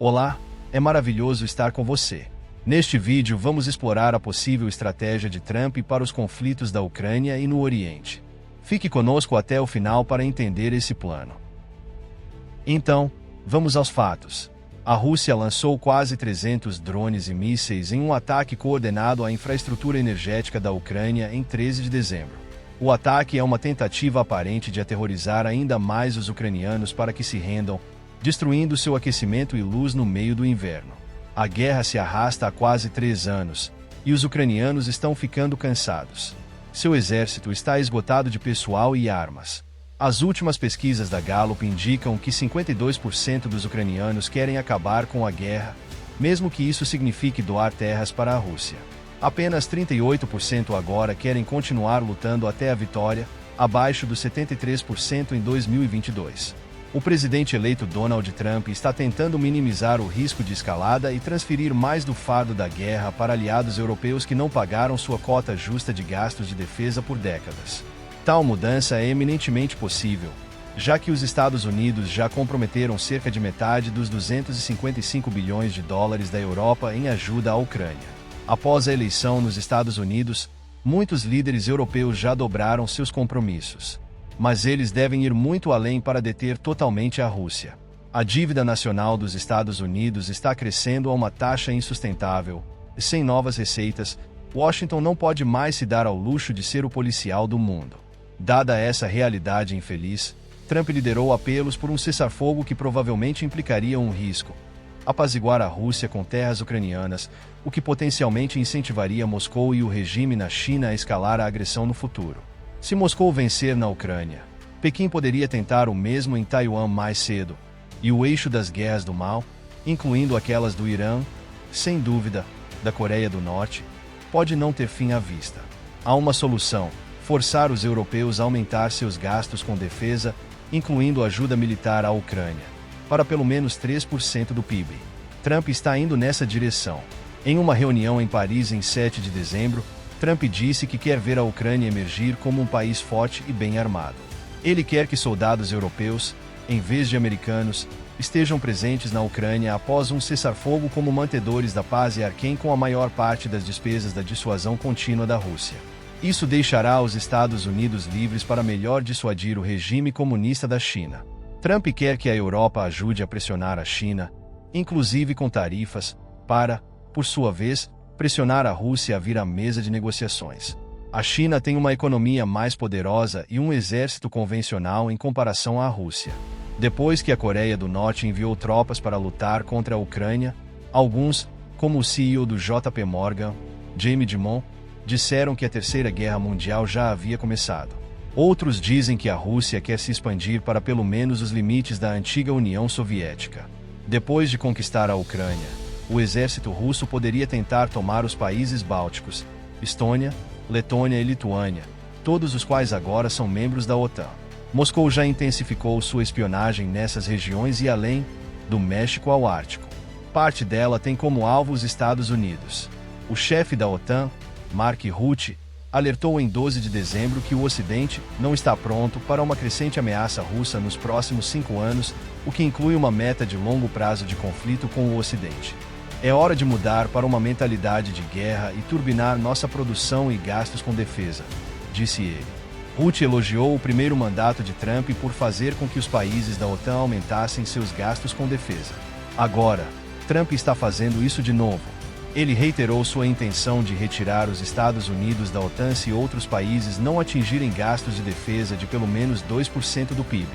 Olá, é maravilhoso estar com você. Neste vídeo vamos explorar a possível estratégia de Trump para os conflitos da Ucrânia e no Oriente. Fique conosco até o final para entender esse plano. Então, vamos aos fatos. A Rússia lançou quase 300 drones e mísseis em um ataque coordenado à infraestrutura energética da Ucrânia em 13 de dezembro. O ataque é uma tentativa aparente de aterrorizar ainda mais os ucranianos para que se rendam, destruindo seu aquecimento e luz no meio do inverno. A guerra se arrasta há quase 3 anos, e os ucranianos estão ficando cansados. Seu exército está esgotado de pessoal e armas. As últimas pesquisas da Gallup indicam que 52% dos ucranianos querem acabar com a guerra, mesmo que isso signifique doar terras para a Rússia. Apenas 38% agora querem continuar lutando até a vitória, abaixo dos 73% em 2022. O presidente eleito Donald Trump está tentando minimizar o risco de escalada e transferir mais do fardo da guerra para aliados europeus que não pagaram sua cota justa de gastos de defesa por décadas. Tal mudança é eminentemente possível, já que os Estados Unidos já comprometeram cerca de metade dos 255 bilhões de dólares da Europa em ajuda à Ucrânia. Após a eleição nos Estados Unidos, muitos líderes europeus já dobraram seus compromissos. Mas eles devem ir muito além para deter totalmente a Rússia. A dívida nacional dos Estados Unidos está crescendo a uma taxa insustentável. Sem novas receitas, Washington não pode mais se dar ao luxo de ser o policial do mundo. Dada essa realidade infeliz, Trump liderou apelos por um cessar-fogo que provavelmente implicaria um risco: apaziguar a Rússia com terras ucranianas, o que potencialmente incentivaria Moscou e o regime na China a escalar a agressão no futuro. Se Moscou vencer na Ucrânia, Pequim poderia tentar o mesmo em Taiwan mais cedo, e o eixo das guerras do mal, incluindo aquelas do Irã, sem dúvida, da Coreia do Norte, pode não ter fim à vista. Há uma solução: forçar os europeus a aumentar seus gastos com defesa, incluindo ajuda militar à Ucrânia, para pelo menos 3% do PIB. Trump está indo nessa direção. Em uma reunião em Paris em 7 de dezembro, Trump disse que quer ver a Ucrânia emergir como um país forte e bem armado. Ele quer que soldados europeus, em vez de americanos, estejam presentes na Ucrânia após um cessar-fogo como mantedores da paz e arquem com a maior parte das despesas da dissuasão contínua da Rússia. Isso deixará os Estados Unidos livres para melhor dissuadir o regime comunista da China. Trump quer que a Europa ajude a pressionar a China, inclusive com tarifas, para, por sua vez, pressionar a Rússia a vir à mesa de negociações. A China tem uma economia mais poderosa e um exército convencional em comparação à Rússia. Depois que a Coreia do Norte enviou tropas para lutar contra a Ucrânia, alguns, como o CEO do JP Morgan, Jamie Dimon, disseram que a Terceira Guerra Mundial já havia começado. Outros dizem que a Rússia quer se expandir para pelo menos os limites da antiga União Soviética. Depois de conquistar a Ucrânia, o exército russo poderia tentar tomar os países bálticos, Estônia, Letônia e Lituânia, todos os quais agora são membros da OTAN. Moscou já intensificou sua espionagem nessas regiões e além, do México ao Ártico. Parte dela tem como alvo os Estados Unidos. O chefe da OTAN, Mark Rutte, alertou em 12 de dezembro que o Ocidente não está pronto para uma crescente ameaça russa nos próximos 5 anos, o que inclui uma meta de longo prazo de conflito com o Ocidente. É hora de mudar para uma mentalidade de guerra e turbinar nossa produção e gastos com defesa, disse ele. Rutte elogiou o primeiro mandato de Trump por fazer com que os países da OTAN aumentassem seus gastos com defesa. Agora, Trump está fazendo isso de novo. Ele reiterou sua intenção de retirar os Estados Unidos da OTAN se outros países não atingirem gastos de defesa de pelo menos 2% do PIB.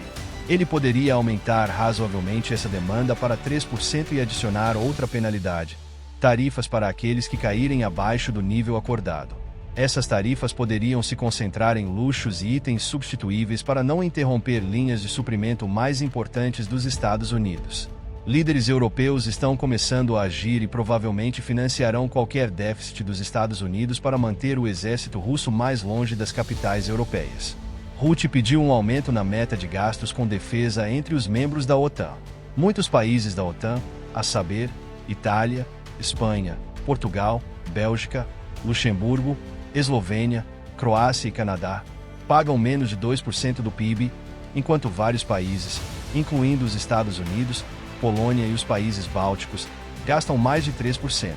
Ele poderia aumentar razoavelmente essa demanda para 3% e adicionar outra penalidade: tarifas para aqueles que caírem abaixo do nível acordado. Essas tarifas poderiam se concentrar em luxos e itens substituíveis para não interromper linhas de suprimento mais importantes dos Estados Unidos. Líderes europeus estão começando a agir e provavelmente financiarão qualquer déficit dos Estados Unidos para manter o exército russo mais longe das capitais europeias. Rutte pediu um aumento na meta de gastos com defesa entre os membros da OTAN. Muitos países da OTAN, a saber, Itália, Espanha, Portugal, Bélgica, Luxemburgo, Eslovênia, Croácia e Canadá, pagam menos de 2% do PIB, enquanto vários países, incluindo os Estados Unidos, Polônia e os países bálticos gastam mais de 3%.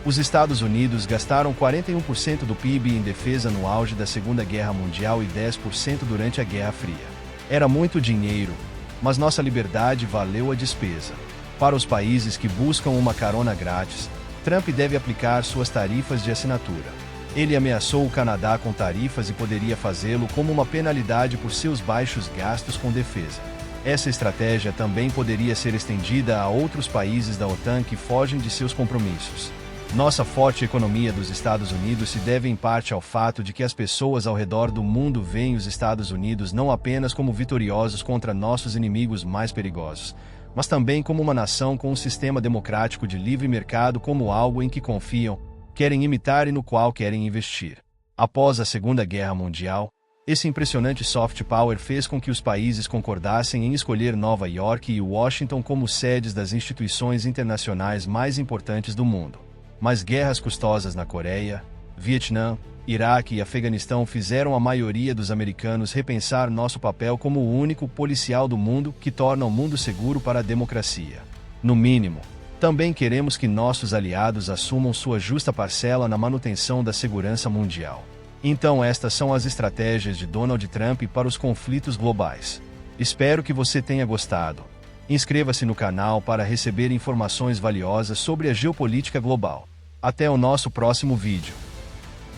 Os Estados Unidos gastaram 41% do PIB em defesa no auge da Segunda Guerra Mundial e 10% durante a Guerra Fria. Era muito dinheiro, mas nossa liberdade valeu a despesa. Para os países que buscam uma carona grátis, Trump deve aplicar suas tarifas de assinatura. Ele ameaçou o Canadá com tarifas e poderia fazê-lo como uma penalidade por seus baixos gastos com defesa. Essa estratégia também poderia ser estendida a outros países da OTAN que fogem de seus compromissos. Nossa forte economia dos Estados Unidos se deve em parte ao fato de que as pessoas ao redor do mundo veem os Estados Unidos não apenas como vitoriosos contra nossos inimigos mais perigosos, mas também como uma nação com um sistema democrático de livre mercado como algo em que confiam, querem imitar e no qual querem investir. Após a Segunda Guerra Mundial, esse impressionante soft power fez com que os países concordassem em escolher Nova York e Washington como sedes das instituições internacionais mais importantes do mundo. Mas guerras custosas na Coreia, Vietnã, Iraque e Afeganistão fizeram a maioria dos americanos repensar nosso papel como o único policial do mundo que torna o mundo seguro para a democracia. No mínimo, também queremos que nossos aliados assumam sua justa parcela na manutenção da segurança mundial. Então estas são as estratégias de Donald Trump para os conflitos globais. Espero que você tenha gostado. Inscreva-se no canal para receber informações valiosas sobre a geopolítica global. Até o nosso próximo vídeo.